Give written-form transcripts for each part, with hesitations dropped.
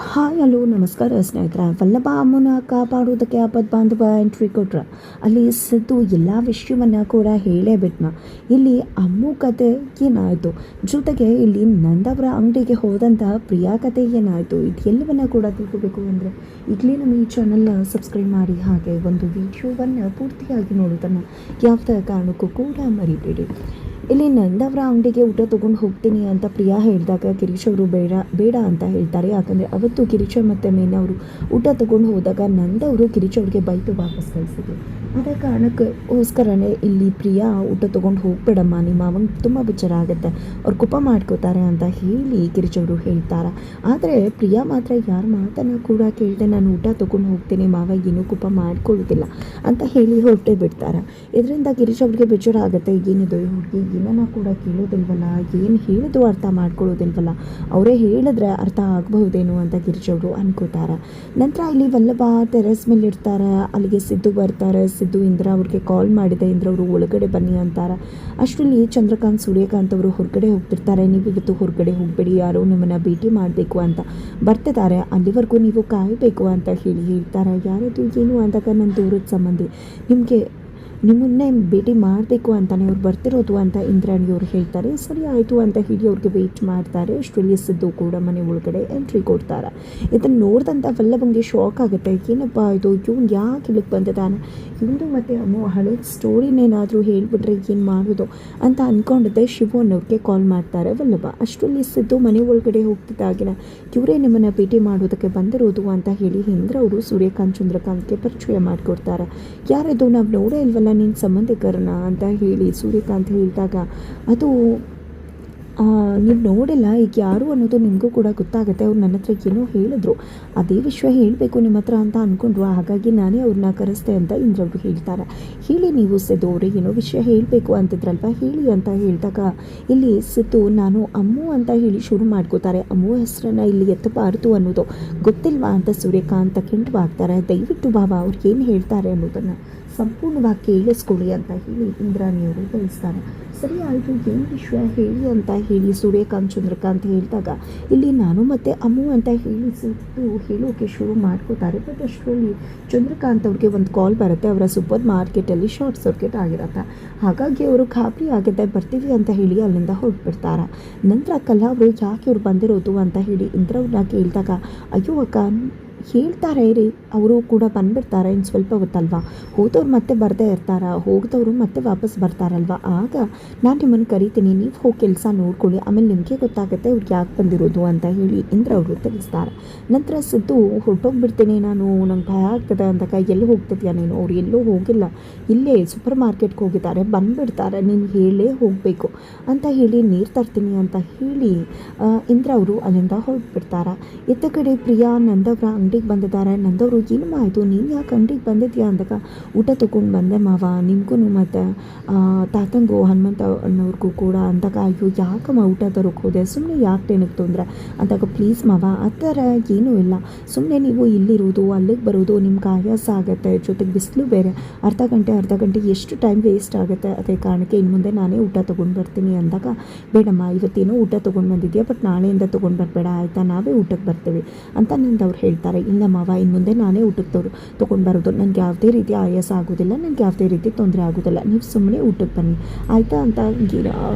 Hi hello ನಮಸ್ಕಾರ ಸ್ನೇಹಿತರೆ. ವಲ್ಲಭ ಅಮ್ಮನ ಕಾಪಾಡೋದಕ್ಕೆ ಆಪದ್ ಬಾಂಧವ ಎಂಟ್ರಿ ಕೊಟ್ರ. ಅಲ್ಲಿ ಸಿದ್ದು ಎಲ್ಲ ವಿಷಯವನ್ನು ಕೂಡ ಹೇಳೇ ಬಿಟ್ನ. ಇಲ್ಲಿ ಅಮ್ಮು ಕತೆ ಏನಾಯಿತು, ಜೊತೆಗೆ ಇಲ್ಲಿ ನಂದವರ ಅಂಗಡಿಗೆ ಹೋದಂಥ ಪ್ರಿಯಾ ಕತೆ ಏನಾಯಿತು, ಇದೆಲ್ಲವನ್ನ ಕೂಡ ತಿಳ್ಕೋಬೇಕು ಅಂದರೆ ಈಗಲೇ ನಮ್ಮ ಈ ಚಾನಲ್ನ ಸಬ್ಸ್ಕ್ರೈಬ್ ಮಾಡಿ, ಹಾಗೆ ಒಂದು ವಿಡಿಯೋವನ್ನು ಪೂರ್ತಿಯಾಗಿ ನೋಡೋದನ್ನು ಯಾವುದೇ ಕಾರಣಕ್ಕೂ ಕೂಡ ಮರಿಬೇಡಿ. ಇಲ್ಲಿ ನಂದವರ ಅಂಗಡಿಗೆ ಊಟ ತೊಗೊಂಡು ಹೋಗ್ತೀನಿ ಅಂತ ಪ್ರಿಯಾ ಹೇಳಿದಾಗ ಗಿರೀಶ್ ಅವರು ಬೇಡ ಬೇಡ ಅಂತ ಹೇಳ್ತಾರೆ. ಯಾಕಂದರೆ ಅವತ್ತು ಗಿರೀಶ ಮತ್ತು ಮೀನಾ ಅವರು ಊಟ ತೊಗೊಂಡು ಹೋದಾಗ ನಂದವರು ಗಿರೀಶ್ ಅವ್ರಿಗೆ ಬೈತು ವಾಪಸ್ ಕಳಿಸಿದ್ರು. ಅದೇ ಕಾರಣಕ್ಕೋಸ್ಕರನೇ ಇಲ್ಲಿ ಪ್ರಿಯಾ ಊಟ ತೊಗೊಂಡು ಹೋಗ್ಬೇಡಮ್ಮ, ನಿಮ್ಮ ಅವಂಗೆ ತುಂಬ ವಿಚಾರ ಆಗುತ್ತೆ, ಅವ್ರು ಕೋಪ ಮಾಡ್ಕೋತಾರೆ ಅಂತ ಹೇಳಿ ಗಿರೀಶ್ ಅವರು ಹೇಳ್ತಾರೆ. ಆದರೆ ಪ್ರಿಯಾ ಮಾತ್ರ ಯಾರ ಮಾತನ್ನು ಕೂಡ ಕೇಳದೆ ನಾನು ಊಟ ತೊಗೊಂಡು ಹೋಗ್ತೀನಿ, ಮಾವ ಏನೂ ಕೋಪ ಮಾಡ್ಕೊಳ್ಳೋದಿಲ್ಲ ಅಂತ ಹೇಳಿ ಹೊರಟೇ ಬಿಡ್ತಾರೆ. ಇದರಿಂದ ಗಿರೀಶ್ ಅವ್ರಿಗೆ ಬೇಜಾರು ಆಗುತ್ತೆ. ಏನಿದು ಹುಡುಗಿ ಏನನ್ನ ಕೂಡ ಕೇಳೋದಿಲ್ವಲ್ಲ, ಏನು ಹೇಳಿದ್ರು ಅರ್ಥ ಮಾಡ್ಕೊಳ್ಳೋದಿಲ್ವಲ್ಲ, ಅವರೇ ಹೇಳಿದ್ರೆ ಅರ್ಥ ಆಗಬಹುದೇನು ಅಂತ ಗಿರೀಶ್ ಅವರು ಅನ್ಕೋತಾರೆ. ನಂತರ ಇಲ್ಲಿ ವಲ್ಲಭ ಟೆರೆಸ್ ಮೇಲೆ ಇರ್ತಾರೆ. ಅಲ್ಲಿಗೆ ಸಿದ್ದು ಬರ್ತಾರೆ. ಸಿದ್ದು ಇಂದ್ರ ಅವ್ರಿಗೆ ಕಾಲ್ ಮಾಡಿದೆ, ಇಂದ್ರ ಅವರು ಒಳಗಡೆ ಬನ್ನಿ ಅಂತಾರೆ. ಅಷ್ಟರಲ್ಲಿ ಚಂದ್ರಕಾಂತ್ ಸೂರ್ಯಕಾಂತ್ ಅವರು ಹೊರಗಡೆ ಹೋಗ್ತಿರ್ತಾರೆ. ನೀವು ಇವತ್ತು ಹೊರಗಡೆ ಹೋಗಬೇಡಿ, ಯಾರೋ ನಿಮ್ಮನ್ನು ಭೇಟಿ ಮಾಡಬೇಕು ಅಂತ ಬರ್ತಿದ್ದಾರೆ, ಅಲ್ಲಿವರೆಗೂ ನೀವು ಕಾಯಬೇಕು ಅಂತ ಹೇಳ್ತಾರೆ. ಯಾರದು ಏನು ಅಂದಾಗ ನನ್ನ ದೂರದ ಸಂಬಂಧಿ, ನಿಮ್ಮನ್ನೇ ಭೇಟಿ ಮಾಡಬೇಕು ಅಂತಲೇ ಅವ್ರು ಬರ್ತಿರೋದು ಅಂತ ಇಂದ್ರಾಣಿಯವ್ರು ಹೇಳ್ತಾರೆ. ಸರಿ ಆಯಿತು ಅಂತ ಹೇಳಿ ಅವ್ರಿಗೆ ವೆಯ್ಟ್ ಮಾಡ್ತಾರೆ. ಅಷ್ಟರಲ್ಲಿ ಸಿದ್ದು ಕೂಡ ಮನೆ ಒಳಗಡೆ ಎಂಟ್ರಿ ಕೊಡ್ತಾರೆ. ಇದನ್ನು ನೋಡಿದಂಥ ವಲ್ಲಭಂಗೆ ಶಾಕ್ ಆಗುತ್ತೆ. ಏನಪ್ಪ ಇದು, ಇವ್ನು ಯಾಕೆ ಇಲ್ಲಿಗೆ ಬಂದಿದ್ದಾನೆ, ಇವನು ಮತ್ತು ಅಮ್ಮು ಹಳೆ ಸ್ಟೋರಿನೇನಾದರೂ ಹೇಳಿಬಿಟ್ರೆ ಏನು ಮಾಡೋದು ಅಂತ ಅಂದ್ಕೊಂಡಿದ್ದೆ. ಶಿವು ಅನ್ನೋರಿಗೆ ಕಾಲ್ ಮಾಡ್ತಾರೆ ವಲ್ಲಭ. ಅಷ್ಟರಲ್ಲಿ ಸಿದ್ದು ಮನೆ ಒಳಗಡೆ ಹೋಗ್ತಿದ್ದಾಗಿನ ಇವರೇ ನಿಮ್ಮನ್ನು ಭೇಟಿ ಮಾಡೋದಕ್ಕೆ ಬಂದಿರೋದು ಅಂತ ಹೇಳಿ ಇಂದ್ರವರು ಸೂರ್ಯಕಾಂತ್ ಚಂದ್ರಕಾಂತ್ಗೆ ಪರಿಚಯ ಮಾಡಿಕೊಡ್ತಾರೆ. ಯಾರದು, ನಾವು ನೋಡೇ ಇಲ್ವಲ್ಲ ನಿನ್ನ ಸಂಬಂಧಿಕರನ್ನ ಅಂತ ಹೇಳಿ ಸೂರ್ಯಕಾಂತ್ ಹೇಳಿದಾಗ, ಅದು ನೀವು ನೋಡಿಲ್ಲ, ಈಗ ಯಾರು ಅನ್ನೋದು ನಿಮಗೂ ಕೂಡ ಗೊತ್ತಾಗುತ್ತೆ. ಅವ್ರು ನನ್ನ ಹತ್ರ ಏನೋ ಹೇಳಿದ್ರು, ಅದೇ ವಿಷಯ ಹೇಳಬೇಕು ನಿಮ್ಮ ಹತ್ರ ಅಂತ ಅಂದ್ಕೊಂಡ್ರು, ಹಾಗಾಗಿ ನಾನೇ ಅವ್ರನ್ನ ಕರೆಸ್ತೆ ಅಂತ ಇಂದ್ರವ್ರು ಹೇಳ್ತಾರೆ. ಹೇಳಿ ನೀವು ಸಿದ್ದು ಅವ್ರಿಗೆ ಏನೋ ವಿಷಯ ಹೇಳಬೇಕು ಅಂತಿದ್ರಲ್ವ, ಹೇಳಿ ಅಂತ ಹೇಳಿದಾಗ ಇಲ್ಲಿ ಸಿದ್ದು ನಾನು ಅಮ್ಮು ಅಂತ ಹೇಳಿ ಶುರು ಮಾಡ್ಕೋತಾರೆ. ಅಮ್ಮು ಹೆಸರನ್ನು ಇಲ್ಲಿ ಎತ್ತಬಾರ್ದು ಅನ್ನೋದು ಗೊತ್ತಿಲ್ವಾ ಅಂತ ಸೂರ್ಯಕಾಂತ ಕೆಂಟವಾಗ್ತಾರೆ. ದಯವಿಟ್ಟು ಬಾಬಾ ಅವ್ರು ಏನು ಹೇಳ್ತಾರೆ ಅನ್ನೋದನ್ನು ಸಂಪೂರ್ಣವಾಗಿ ಕೇಳಿಸ್ಕೊಳ್ಳಿ ಅಂತ ಹೇಳಿ ಇಂದ್ರಾಣಿಯವರು ತಿಳಿಸ್ತಾರೆ. ಸರಿ ಆಯಿತು, ಏನು ವಿಷಯ ಹೇಳಿ ಅಂತ ಹೇಳಿ ಸೂರ್ಯಕಾಂತ್ ಚಂದ್ರಕಾಂತ್ ಹೇಳಿದಾಗ ಇಲ್ಲಿ ನಾನು ಮತ್ತು ಅಮ್ಮು ಅಂತ ಹೇಳಿ ಸಿಟ್ಟು ಹೇಳೋಕೆ ಶುರು ಮಾಡ್ಕೋತಾರೆ. ಬಟ್ ಅಷ್ಟರಲ್ಲಿ ಚಂದ್ರಕಾಂತ್ ಅವ್ರಿಗೆ ಒಂದು ಕಾಲ್ ಬರುತ್ತೆ. ಅವರ ಸೂಪರ್ ಮಾರ್ಕೆಟಲ್ಲಿ ಶಾರ್ಟ್ ಸರ್ಕ್ಯೂಟ್ ಆಗಿರುತ್ತೆ. ಹಾಗಾಗಿ ಅವರು ಖಾತ್ರಿ ಆಗುತ್ತೆ, ಬರ್ತೀವಿ ಅಂತ ಹೇಳಿ ಅಲ್ಲಿಂದ ಹೊರಟ್ಬಿಡ್ತಾರೆ. ನಂತರ ಕಲಾ ಅವರು ಯಾಕೆ ಇವ್ರು ಬಂದಿರೋದು ಅಂತ ಹೇಳಿ ಇಂದ್ರವ್ರನ್ನ ಕೇಳಿದಾಗ, ಅಯ್ಯೋ ಅಕ್ಕ ಹೇಳ್ತಾರೆ ರೀ, ಅವರು ಕೂಡ ಬಂದುಬಿಡ್ತಾರೆ ಇನ್ನು ಸ್ವಲ್ಪ ಹೊತ್ತಲ್ವ, ಹೋದವ್ರು ಮತ್ತೆ ಬರದೇ ಇರ್ತಾರ, ಹೋಗಿದವರು ಮತ್ತೆ ವಾಪಸ್ ಬರ್ತಾರಲ್ವ, ಆಗ ನಾನು ನಿಮ್ಮನ್ನು ಕರಿತೀನಿ, ನೀವು ಹೋಗಿ ಕೆಲಸ ನೋಡ್ಕೊಳ್ಳಿ, ಆಮೇಲೆ ನಿಮಗೆ ಗೊತ್ತಾಗುತ್ತೆ ಅವ್ರಿಗೆ ಯಾಕೆ ಬಂದಿರೋದು ಅಂತ ಹೇಳಿ ಇಂದ್ರ ಅವರು ತಿಳಿಸ್ತಾರೆ. ನಂತರ ಸಿದ್ದು ಹೊರಟೋಗ್ಬಿಡ್ತೀನಿ ನಾನು, ನಂಗೆ ಭಯ ಆಗ್ತದೆ ಅಂದಾಗ, ಎಲ್ಲಿ ಹೋಗ್ತಿದ್ಯಾ ನೀನು, ಅವ್ರು ಎಲ್ಲೂ ಹೋಗಿಲ್ಲ, ಇಲ್ಲೇ ಸೂಪರ್ ಮಾರ್ಕೆಟ್ಗೆ ಹೋಗಿದ್ದಾರೆ, ಬಂದುಬಿಡ್ತಾರೆ, ನೀನು ಹೇಳೇ ಹೋಗಬೇಕು ಅಂತ ಹೇಳಿ ನೀರು ತರ್ತೀನಿ ಅಂತ ಹೇಳಿ ಇಂದ್ರ ಅವರು ಅಲ್ಲಿಂದ ಹೊರಟ್ಬಿಡ್ತಾರೆ. ಇತ್ತ ಕಡೆ ಪ್ರಿಯಾ ನಂದವರ ಅಂಗಡಿಗೆ ಬಂದಿದ್ದಾರೆ. ನಂದವರು ಏನು ಆಯಿತು, ನೀನು ಯಾಕೆ ಅಂಗಡಿಗೆ ಬಂದಿದ್ಯಾ ಅಂದಾಗ, ಊಟ ತೊಗೊಂಡು ಬಂದೆ ಮಾವ, ನಿಮಗೂ ಮತ್ತು ತಾತಂಗೂ ಹನುಮಂತ ಅನ್ನೋರ್ಗೂ ಕೂಡ ಅಂದಾಗ, ಅಯ್ಯೋ ಯಾಕಮ್ಮ ಊಟ ತರೋಕೆ ಹೋದೆ, ಸುಮ್ಮನೆ ಯಾಕೆ ನನಗೆ ತೊಂದರೆ ಅಂದಾಗ, ಪ್ಲೀಸ್ ಮಾವ ಆ ಥರ ಏನೂ ಇಲ್ಲ, ಸುಮ್ಮನೆ ನೀವು ಇಲ್ಲಿರೋದು ಅಲ್ಲಿಗೆ ಬರೋದು ನಿಮ್ಗೆ ಆಯಾಸ ಆಗುತ್ತೆ, ಜೊತೆಗೆ ಬಿಸಿಲು ಬೇರೆ, ಅರ್ಧ ಗಂಟೆ ಎಷ್ಟು ಟೈಮ್ ವೇಸ್ಟ್ ಆಗುತ್ತೆ, ಅದೇ ಕಾರಣಕ್ಕೆ ಇನ್ನು ಮುಂದೆ ನಾನೇ ಊಟ ತೊಗೊಂಡು ಬರ್ತೀನಿ ಅಂದಾಗ, ಬೇಡಮ್ಮ ಇವತ್ತೇನೋ ಊಟ ತೊಗೊಂಡು ಬಂದಿದ್ಯಾ, ಬಟ್ ನಾಳೆಯಿಂದ ತೊಗೊಂಡು ಬರಬೇಡ ಆಯಿತಾ, ನಾವೇ ಊಟಕ್ಕೆ ಬರ್ತೀವಿ ಅಂತ ನಿಂದವ್ರು ಹೇಳ್ತಾರೆ. ಇಲ್ಲ ಮಾವ, ಇನ್ನು ಮುಂದೆ ನಾನೇ ಊಟಕ್ಕೆ ತೊಗೊಂಡು ಬರೋದು, ನನಗೆ ಯಾವುದೇ ರೀತಿ ಆಯಾಸ ಆಗೋದಿಲ್ಲ, ನನಗೆ ಯಾವುದೇ ರೀತಿ ತೊಂದರೆ ಆಗೋದಿಲ್ಲ, ನೀವು ಸುಮ್ಮನೆ ಊಟಕ್ಕೆ ಬನ್ನಿ ಆಯಿತಾ ಅಂತ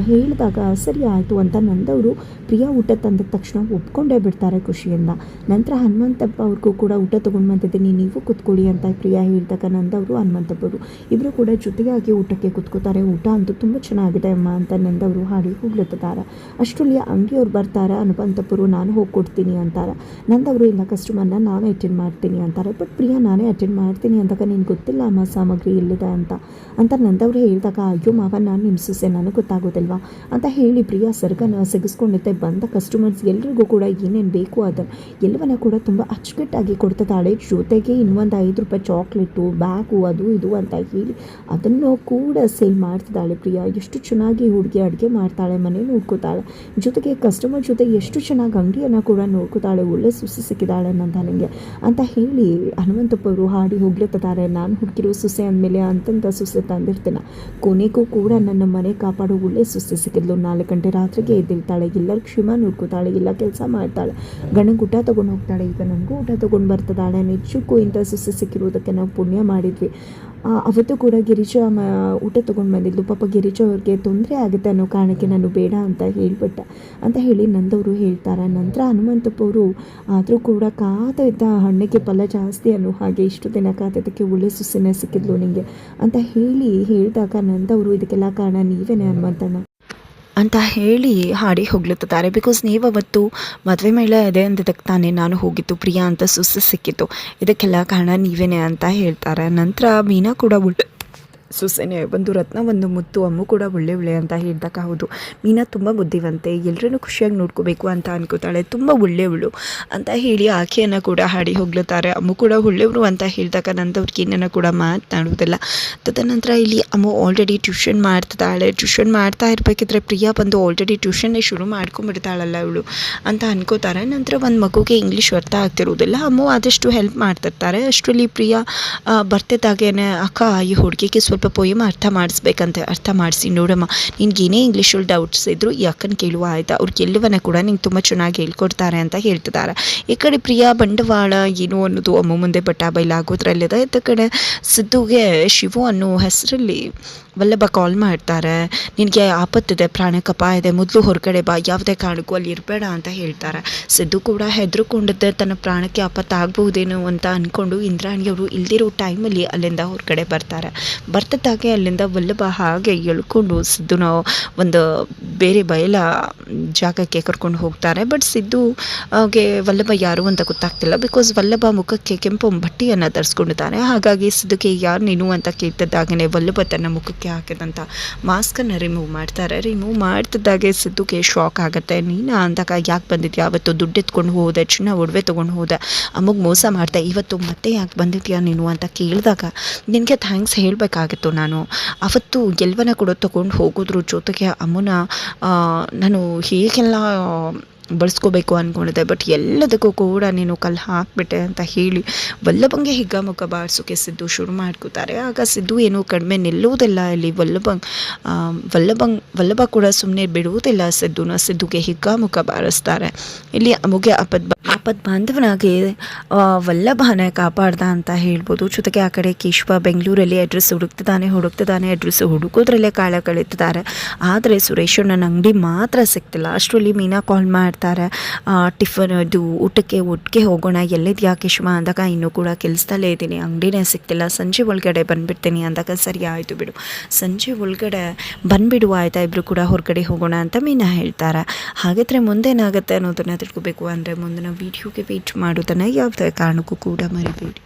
ಹೇಳಿದಾಗ, ಸರಿ ಆಯಿತು ಅಂತ ನಂದವರು ಪ್ರಿಯಾ ಊಟ ತಂದ ತಕ್ಷಣ ಒಪ್ಕೊಂಡೇ ಬಿಡ್ತಾರೆ ಖುಷಿಯಿಂದ. ನಂತರ ಹನುಮಂತಪ್ಪ ಅವ್ರಿಗೂ ಕೂಡ ಊಟ ತೊಗೊಂಡು ಬಂದಿದ್ದೀನಿ, ನೀವು ಕೂತ್ಕೊಳ್ಳಿ ಅಂತ ಪ್ರಿಯಾ ಹೇಳಿದಾಗ ನಂದವರು ಹನುಮಂತಪ್ಪರು ಇಬ್ಬರು ಕೂಡ ಜೊತೆಗಾಗಿ ಊಟಕ್ಕೆ ಕೂತ್ಕೋತಾರೆ. ಊಟ ಅಂತೂ ತುಂಬ ಚೆನ್ನಾಗಿದೆ ಅಮ್ಮ ಅಂತ ನಂದವರು ಹಾಡಿ ಹೋಗ್ಲುತ್ತಾರೆ. ಅಷ್ಟರಲ್ಲಿ ಅಂಗಡಿಯವ್ರು ಬರ್ತಾರೆ. ಹನುಮಂತಪ್ಪರು ನಾನು ಹೋಗಿ ಕೊಡ್ತೀನಿ ಅಂತಾರೆ. ನಂದವರು ಇಲ್ಲ, ಕಸ್ಟಮರ್ನ ನಾನೇ ಅಟೆಂಡ್ ಮಾಡ್ತೀನಿ ಅಂತಾರೆ. ಬಟ್ ಪ್ರಿಯಾ ನಾನೇ ಅಟೆಂಡ್ ಮಾಡ್ತೀನಿ ಅಂದಾಗ, ನಿನ್ಗೆ ಗೊತ್ತಿಲ್ಲ ಅಮ್ಮ ಸಾಮಗ್ರಿ ಎಲ್ಲಿದೆ ಅಂತ ನಂದವರು ಹೇಳಿದಾಗ, ಅಯ್ಯೋ ಮಾವ ನಾನು ನಿಮ್ಮ ಸೊಸೆ, ನನಗೆ ಗೊತ್ತಾಗೋದಿಲ್ವಾ ಅಂತ ಹೇಳಿ ಪ್ರಿಯಾ ಸರ್ಗನ ಸಿಗಿಸ್ಕೊಂಡಿದ್ದೆ. ಬಂದ ಕಸ್ಟಮರ್ಸ್ ಎಲ್ರಿಗೂ ಕೂಡ ಏನೇನು ಬೇಕು ಅದನ್ನು ಎಲ್ಲವನ್ನ ಕೂಡ ತುಂಬ ಅಚ್ಚುಕಟ್ಟಾಗಿ ಕೊಡ್ತಿದ್ದಾಳೆ. ಜೊತೆಗೆ ಇನ್ನೊಂದು 5 ರೂಪಾಯಿ ಚಾಕ್ಲೇಟು, ಬ್ಯಾಗು, ಅದು ಇದು ಅಂತ ಹೇಳಿ ಅದನ್ನು ಕೂಡ ಸೇಲ್ ಮಾಡ್ತಿದ್ದಾಳೆ ಪ್ರಿಯಾ. ಎಷ್ಟು ಚೆನ್ನಾಗಿ ಹುಡುಗಿ ಅಡುಗೆ ಮಾಡ್ತಾಳೆ, ಮನೆ ನೋಡ್ಕೋತಾಳೆ, ಜೊತೆಗೆ ಕಸ್ಟಮರ್ ಜೊತೆ ಎಷ್ಟು ಚೆನ್ನಾಗಿ ಅಂಗಡಿಯನ್ನು ಕೂಡ ನೋಡ್ಕೋತಾಳೆ. ಒಳ್ಳೆ ಸುಸಿ ಸಿಕ್ಕಿದ್ದಾಳೆ ನಂದು ನನಗೆ ನನಗೆ ಅಂತ ಹೇಳಿ ಹನುಮಂತಪ್ಪ ಅವರು ಹಾಡಿ ಹೋಗ್ಲತ್ತಿದ್ದಾರೆ. ನಾನು ಹುಡುಕಿರೋ ಸೊಸೆ ಅಂದಮೇಲೆ ಅಂತಂತ ಸೊಸೆ ತಂದಿರ್ತೀನಿ. ಕೊನೆಗೂ ಕೂಡ ನನ್ನ ಮನೆ ಕಾಪಾಡೋ ಒಳ್ಳೆ ಸೊಸೆ ಸಿಕ್ಕಿದ್ಲು. 4 ಗಂಟೆ ರಾತ್ರಿಗೆ ಎದ್ದಿರ್ತಾಳೆ, ಎಲ್ಲರ ಕ್ಷೇಮ ನೋಡ್ಕೋತಾಳೆ, ಎಲ್ಲ ಕೆಲಸ ಮಾಡ್ತಾಳೆ, ಗಂಡಂಗೆ ಊಟ ತೊಗೊಂಡು ಹೋಗ್ತಾಳೆ, ಈಗ ನನಗೂ ಊಟ ತೊಗೊಂಡು ಬರ್ತಿದ್ದಾಳೆ. ನಿಜಕ್ಕೂ ಇಂಥ ಸೊಸೆ ಸಿಕ್ಕಿರೋದಕ್ಕೆ ನಾವು ಪುಣ್ಯ ಮಾಡಿದ್ವಿ. ಅವತ್ತು ಕೂಡ ಗಿರಿಜಾ ಊಟ ತೊಗೊಂಡು ಬಂದಿದ್ಲು. ಪಾಪ ಗಿರಿಜಾ ಅವ್ರಿಗೆ ತೊಂದರೆ ಆಗುತ್ತೆ ಅನ್ನೋ ಕಾರಣಕ್ಕೆ ನಾನು ಬೇಡ ಅಂತ ಹೇಳಿಬಿಟ್ಟೆ ಅಂತ ಹೇಳಿ ನಂದವರು ಹೇಳ್ತಾರೆ. ನಂತರ ಹನುಮಂತಪ್ಪ ಅವರು ಆದರೂ ಕೂಡ ಕಾದಿದ್ದ ಹಣ್ಣಿಗೆ ಫಲ ಜಾಸ್ತಿ ಅನ್ನೋ ಹಾಗೆ ಇಷ್ಟು ದಿನ ಕಾದಿದ್ದಕ್ಕೆ ಒಳ್ಳೆ ಸೊಸೆನೇ ಸಿಕ್ಕಿದ್ಲು ನಿಮಗೆ ಅಂತ ಹೇಳಿದಾಗ ನಂದವರು ಇದಕ್ಕೆಲ್ಲ ಕಾರಣ ನೀವೇನೇ ಹನುಮಂತಣ್ಣ ಅಂತ ಹೇಳಿ ಹಾಡಿ ಹೋಗ್ಲತ್ತಿದ್ದಾರೆ. ಬಿಕಾಸ್ ನೀವು ಅವತ್ತು ಮದುವೆ ಮೇಲೆ ಇದೆ ಅಂದಿದ್ದಕ್ಕೆ ತಾನೇ ನಾನು ಹೋಗಿತ್ತು, ಪ್ರಿಯಾ ಅಂತ ಸೊಸೆ ಸಿಕ್ಕಿತ್ತು, ಇದಕ್ಕೆಲ್ಲ ಕಾರಣ ನೀವೇನೇ ಅಂತ ಹೇಳ್ತಾರೆ. ನಂತರ ಮೀನಾ ಕೂಡ ಸೊಸೆನೇ, ಒಂದು ರತ್ನ ಒಂದು ಮುತ್ತು, ಅಮ್ಮು ಕೂಡ ಒಳ್ಳೆ ಅಂತ ಹೇಳಿದಾಗ ಹೌದು ಮೀನಾ ತುಂಬ ಬುದ್ಧಿವಂತೆ, ಎಲ್ಲರೂ ಖುಷಿಯಾಗಿ ನೋಡ್ಕೋಬೇಕು ಅಂತ ಅನ್ಕೋತಾಳೆ, ತುಂಬ ಒಳ್ಳೆಯವಳು ಅಂತ ಹೇಳಿ ಆಕೆಯನ್ನು ಕೂಡ ಹಾಡಿ ಹೋಗ್ಲುತ್ತಾರೆ. ಅಮ್ಮು ಕೂಡ ಒಳ್ಳೆಯವರು ಅಂತ ಹೇಳಿದಾಗ ನಂದವ್ರಿಗೆ ಏನನ್ನು ಕೂಡ ಮಾತನಾಡುವುದಿಲ್ಲ. ತದನಂತರ ಇಲ್ಲಿ ಅಮ್ಮು ಆಲ್ರೆಡಿ ಟ್ಯೂಷನ್ ಮಾಡ್ತಿದ್ದಾಳೆ. ಟ್ಯೂಷನ್ ಮಾಡ್ತಾ ಇರಬೇಕಿದ್ರೆ ಪ್ರಿಯಾ ಬಂದು ಆಲ್ರೆಡಿ ಟ್ಯೂಷನ್ನೇ ಶುರು ಮಾಡ್ಕೊಂಡ್ಬಿಡ್ತಾಳಲ್ಲ ಇವಳು ಅಂತ ಅನ್ಕೋತಾರೆ. ನಂತರ ಒಂದು ಮಗುಗೆ ಇಂಗ್ಲೀಷ್ ಅರ್ಥ ಆಗ್ತಿರೋದಿಲ್ಲ, ಅಮ್ಮು ಆದಷ್ಟು ಹೆಲ್ಪ್ ಮಾಡ್ತಿರ್ತಾರೆ. ಅಷ್ಟರಲ್ಲಿ ಪ್ರಿಯಾ ಬರ್ತಿದ್ದಾಗೇನೆ ಅಕ್ಕ ಈ ಹುಡುಗಿಗೆ ಸ್ವಲ್ಪ ಪೊಯಮ ಅರ್ಥ ಮಾಡಿಸ್ಬೇಕಂತೆ, ಅರ್ಥ ಮಾಡಿಸಿ ನೋಡಮ್ಮ, ನಿನ್ಗೇನೇ ಇಂಗ್ಲೀಷಲ್ಲಿ ಡೌಟ್ಸ್ ಇದ್ರು ಈ ಅಕ್ಕನ ಕೇಳುವ ಆಯಿತಾ, ಅವ್ರಿಗೆ ಎಲ್ಲವನ್ನ ಕೂಡ ನಿಂಗೆ ತುಂಬ ಚೆನ್ನಾಗಿ ಹೇಳ್ಕೊಡ್ತಾರೆ ಅಂತ ಹೇಳ್ತಿದ್ದಾರೆ. ಈ ಕಡೆ ಪ್ರಿಯಾ ಬಂಡವಾಳ ಏನು ಅನ್ನೋದು ಅಮ್ಮ ಮುಂದೆ ಬಟ್ಟ ಬಯಲಾಗೋದ್ರಲ್ಲಿದೆ. ಇತ್ತ ಕಡೆ ಸಿದ್ದುಗೆ ಶಿವು ಅನ್ನೋ ಹೆಸರಲ್ಲಿ ವಲ್ಲಭ ಕಾಲ್ ಮಾಡ್ತಾರೆ. ನಿನಗೆ ಆಪತ್ತಿದೆ, ಪ್ರಾಣಕ್ಕಪಾಯ ಇದೆ, ಮೊದಲು ಹೊರಗಡೆ ಬಾ, ಯಾವುದೇ ಕಾರಣಕ್ಕೂ ಅಲ್ಲಿ ಇರಬೇಡ ಅಂತ ಹೇಳ್ತಾರೆ. ಸಿದ್ದು ಕೂಡ ಹೆದರ್ಕೊಂಡಿದ್ದೆ, ತನ್ನ ಪ್ರಾಣಕ್ಕೆ ಆಪತ್ತಾಗಬಹುದೇನೋ ಅಂತ ಅಂದ್ಕೊಂಡು ಇಂದ್ರಾಣಿಯವರು ಇಲ್ದಿರೋ ಟೈಮಲ್ಲಿ ಅಲ್ಲಿಂದ ಹೊರಗಡೆ ಬರ್ತಾರೆ. ಬರ್ತಿದ್ದಾಗೆ ಅಲ್ಲಿಂದ ವಲ್ಲಭ ಹಾಗೆ ಎಳ್ಕೊಂಡು ಸಿದ್ದುನ ಒಂದು ಬೇರೆ ಬಯಲ ಜಾಗಕ್ಕೆ ಕರ್ಕೊಂಡು ಹೋಗ್ತಾರೆ. ಬಟ್ ಸಿದ್ದುಗೆ ವಲ್ಲಭ ಯಾರು ಅಂತ ಗೊತ್ತಾಗ್ತಿಲ್ಲ. ಬಿಕಾಸ್ ವಲ್ಲಭ ಮುಖಕ್ಕೆ ಕೆಂಪು ಬಟ್ಟೆಯನ್ನು ಧರಿಸ್ಕೊಂಡಿದ್ದಾನೆ. ಹಾಗಾಗಿ ಸಿದ್ದುಗೆ ಯಾರು ನೀನು ಅಂತ ಕೇಳ್ತಿದ್ದಾಗೇ ವಲ್ಲಭ ತನ್ನ ಮುಖಕ್ಕೆ ಹಾಕಿದಂಥ ಮಾಸ್ಕನ್ನು ರಿಮೂವ್ ಮಾಡ್ತಾರೆ. ರಿಮೂವ್ ಮಾಡ್ತಿದ್ದಾಗೆ ಸಿದ್ದುಗೆ ಶಾಕ್ ಆಗುತ್ತೆ. ನೀನು ಅಂದಾಗ ಯಾಕೆ ಬಂದಿದ್ಯಾ, ಅವತ್ತು ದುಡ್ಡು ಎತ್ಕೊಂಡು ಹೋದೆ, ಚಿನ್ನ ಒಡವೆ ತೊಗೊಂಡು ಹೋದೆ, ಅಮ್ಮಗೆ ಮೋಸ ಮಾಡಿದೆ, ಇವತ್ತು ಮತ್ತೆ ಯಾಕೆ ಬಂದಿದ್ಯಾ ನೀನು ಅಂತ ಕೇಳಿದಾಗ ನಿನಗೆ ಥ್ಯಾಂಕ್ಸ್ ಹೇಳಬೇಕಾಗಿತ್ತು. ನಾನು ಅವತ್ತು ಎಲ್ಲವನ್ನ ಕೂಡ ತೊಗೊಂಡು ಹೋಗೋದ್ರ ಜೊತೆಗೆ ಅಮ್ಮನ ನಾನು ಹೇಗೆಲ್ಲ ಬಳಸ್ಕೋಬೇಕು ಅಂದ್ಕೊಂಡಿದ್ದೆ, ಬಟ್ ಎಲ್ಲದಕ್ಕೂ ಕೂಡ ನೀನು ಕಲ್ಲು ಹಾಕ್ಬಿಟ್ಟೆ ಅಂತ ಹೇಳಿ ವಲ್ಲಭಂಗೆ ಹಿಗ್ಗಾಮುಗ್ಗ ಬಾರಿಸೋಕೆ ಸಿದ್ದು ಶುರು ಮಾಡ್ಕೋತಾರೆ. ಆಗ ಸಿದ್ದು ಏನೂ ಕಡಿಮೆ ನಿಲ್ಲುವುದಿಲ್ಲ. ಇಲ್ಲಿ ವಲ್ಲಭ ಕೂಡ ಸುಮ್ಮನೆ ಬಿಡುವುದಿಲ್ಲ. ಸಿದ್ದುಗೆ ಹಿಗ್ಗಾಮುಗ್ಗ ಬಾರಿಸ್ತಾರೆ. ಇಲ್ಲಿ ಅಮ್ಮಗೆ ಆಪದ್ ಬಾಂಧವನಾಗಿ ವಲ್ಲಭನೇ ಕಾಪಾಡ್ದ ಅಂತ ಹೇಳ್ಬೋದು. ಜೊತೆಗೆ ಆ ಕಡೆ ಕೇಶವ ಬೆಂಗಳೂರಲ್ಲಿ ಅಡ್ರೆಸ್ ಹುಡುಕ್ತಿದ್ದಾನೆ, ಅಡ್ರೆಸ್ ಹುಡುಕೋದ್ರಲ್ಲೇ ಕಾಲ ಕಳೀತಿದ್ದಾರೆ. ಆದರೆ ಸುರೇಶಣ್ಣನ ಅಂಗಡಿ ಮಾತ್ರ ಸಿಗ್ತಿಲ್ಲ. ಅಷ್ಟರಲ್ಲಿ ಮೀನಾ ಕಾಲ್ ಮಾಡ್ತಾರೆ, ಟಿಫನ್ ಇದು ಒಟ್ಟಿಗೆ ಹೋಗೋಣ, ಎಲ್ಲಿದ್ಯಾ ಕೇಶವ ಅಂದಾಗ ಇನ್ನೂ ಕೂಡ ಕೆಲಸದಲ್ಲೇ ಇದ್ದೀನಿ, ಅಂಗಡಿನೇ ಸಿಗ್ತಿಲ್ಲ, ಸಂಜೆ ಒಳಗಡೆ ಬಂದುಬಿಡ್ತೀನಿ ಅಂದಾಗ ಸರಿ ಆಯಿತು ಬಿಡು, ಸಂಜೆ ಒಳಗಡೆ ಬಂದುಬಿಡು ಆಯಿತಾ, ಇಬ್ಬರು ಕೂಡ ಹೊರಗಡೆ ಹೋಗೋಣ ಅಂತ ಮೀನಾ ಹೇಳ್ತಾರೆ. ಹಾಗಿದ್ರೆ ಮುಂದೇನಾಗುತ್ತೆ ಅನ್ನೋದನ್ನು ತಿಳ್ಕೊಬೇಕು ಅಂದರೆ ಮುಂದಿನ ವಿಡಿಯೋಗೆ ವೇಟ್ ಮಾಡೋದನ್ನು ಯಾವುದೇ ಕಾರಣಕ್ಕೂ ಕೂಡ ಮರಿಬೇಡಿ.